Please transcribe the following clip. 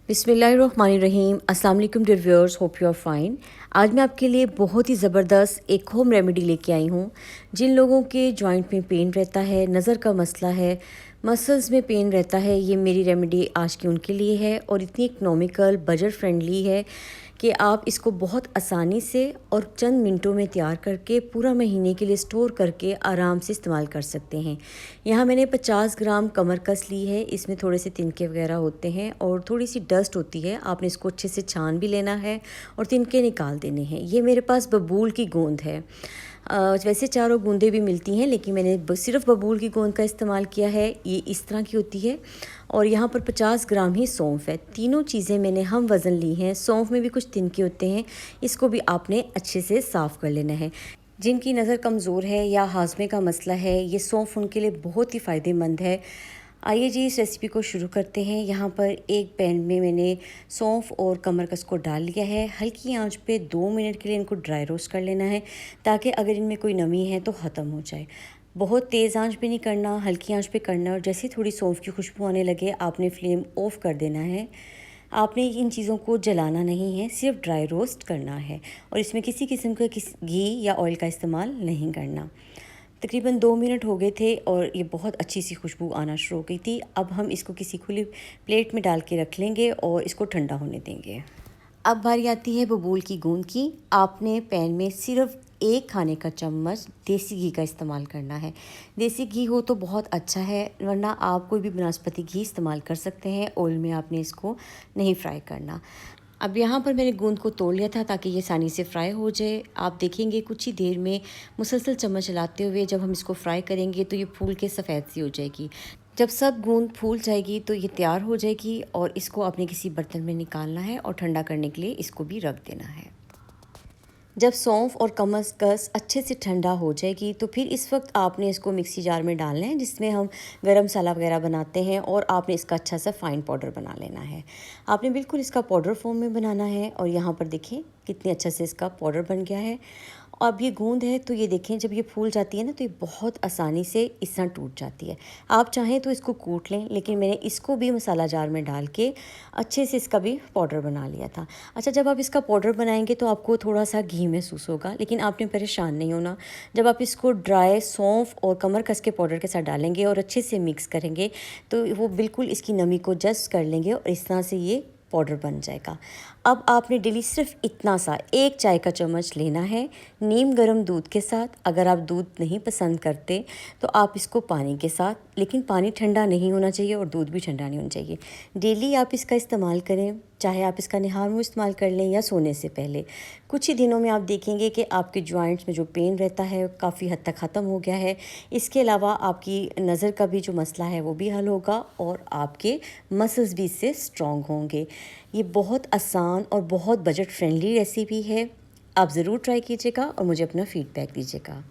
बिस्मिल्लाहिर्रहमानिर्रहीम। अस्सलाम वालेकुम dear viewers, hope you are fine. आज मैं आपके लिए बहुत ही ज़बरदस्त एक होम रेमेडी लेके आई हूँ। जिन लोगों के जॉइंट में पेन रहता है, नज़र का मसला है, मसल्स में पेन रहता है, ये मेरी रेमेडी आज की उनके लिए है और इतनी इकनॉमिकल बजट फ्रेंडली है कि आप इसको बहुत आसानी से और चंद मिनटों में तैयार करके पूरा महीने के लिए स्टोर करके आराम से इस्तेमाल कर सकते हैं। यहाँ मैंने 50 ग्राम कमरकस ली है। इसमें थोड़े से तिनके वगैरह होते हैं और थोड़ी सी डस्ट होती है। आपने इसको अच्छे से छान भी लेना है और तिनके निकाल देने हैं। ये मेरे पास बबूल की गोंद है। वैसे चारों गूंदें भी मिलती हैं, लेकिन मैंने सिर्फ बबूल की गोंद का इस्तेमाल किया है। ये इस तरह की होती है और यहाँ पर 50 ग्राम ही सौंफ है। तीनों चीज़ें मैंने हम वज़न ली हैं। सौंफ में भी कुछ तिनके होते हैं, इसको भी आपने अच्छे से साफ़ कर लेना है। जिनकी नज़र कमज़ोर है या हाजमे का मसला है, ये सौंफ उनके लिए बहुत ही फ़ायदेमंद है। आइए जी, इस रेसिपी को शुरू करते हैं। यहाँ पर एक पैन में मैंने सौंफ और कमरकस को डाल लिया है। हल्की आंच पे 2 मिनट के लिए इनको ड्राई रोस्ट कर लेना है, ताकि अगर इनमें कोई नमी है तो ख़त्म हो जाए। बहुत तेज़ आंच पे नहीं करना, हल्की आंच पे करना। और जैसे थोड़ी सौंफ की खुशबू आने लगे, आपने फ्लेम ऑफ़ कर देना है। आपने इन चीज़ों को जलाना नहीं है, सिर्फ ड्राई रोस्ट करना है और इसमें किसी किस्म का घी या ऑयल का इस्तेमाल नहीं करना। तकरीबन 2 मिनट हो गए थे और ये बहुत अच्छी सी खुशबू आना शुरू हो गई थी। अब हम इसको किसी खुली प्लेट में डाल के रख लेंगे और इसको ठंडा होने देंगे। अब बारी आती है बबूल की गोंद की। आपने पैन में सिर्फ 1 खाने का चम्मच देसी घी का इस्तेमाल करना है। देसी घी हो तो बहुत अच्छा है, वरना आप कोई भी वनस्पति घी इस्तेमाल कर सकते हैं। ऑयल में आपने इसको नहीं फ्राई करना। अब यहाँ पर मैंने गूंद को तोड़ लिया था ताकि ये आसानी से फ्राई हो जाए। आप देखेंगे कुछ ही देर में मुसलसल चम्मच चलाते हुए जब हम इसको फ्राई करेंगे तो ये फूल के सफ़ेद सी हो जाएगी। जब सब गूंद फूल जाएगी तो ये तैयार हो जाएगी और इसको आपने किसी बर्तन में निकालना है और ठंडा करने के लिए इसको भी रख देना है। जब सौंफ और कमरकस अच्छे से ठंडा हो जाएगी तो फिर इस वक्त आपने इसको मिक्सी जार में डालना है, जिसमें हम गरम मसाला वगैरह बनाते हैं, और आपने इसका अच्छा सा फ़ाइन पाउडर बना लेना है। आपने बिल्कुल इसका पाउडर फॉर्म में बनाना है और यहाँ पर देखें कितने अच्छे से इसका पाउडर बन गया है। अब ये गूंद है तो ये देखें, जब ये फूल जाती है ना तो ये बहुत आसानी से इस तरह टूट जाती है। आप चाहें तो इसको कूट लें, लेकिन मैंने इसको भी मसाला जार में डाल के अच्छे से इसका भी पाउडर बना लिया था। अच्छा, जब आप इसका पाउडर बनाएंगे तो आपको थोड़ा सा घी महसूस होगा, लेकिन आपने परेशान नहीं होना। जब आप इसको ड्राई सौंफ और कमरकस के पाउडर के साथ डालेंगे और अच्छे से मिक्स करेंगे तो वो बिल्कुल इसकी नमी को जस्ट कर लेंगे और इस तरह से ये पाउडर बन जाएगा। अब आपने डेली सिर्फ इतना सा 1 चाय का चम्मच लेना है नीम गर्म दूध के साथ। अगर आप दूध नहीं पसंद करते तो आप इसको पानी के साथ, लेकिन पानी ठंडा नहीं होना चाहिए और दूध भी ठंडा नहीं होना चाहिए। डेली आप इसका इस्तेमाल करें, चाहे आप इसका निहार मुँह इस्तेमाल कर लें या सोने से पहले। कुछ ही दिनों में आप देखेंगे कि आपके जॉइंट्स में जो पेन रहता है काफ़ी हद तक ख़त्म हो गया है। इसके अलावा आपकी नज़र का भी जो मसला है वो भी हल होगा और आपके मसल्स भी इससे स्ट्रॉन्ग होंगे। ये बहुत आसान और बहुत बजट फ्रेंडली रेसिपी है। आप ज़रूर ट्राई कीजिएगा और मुझे अपना फ़ीडबैक दीजिएगा।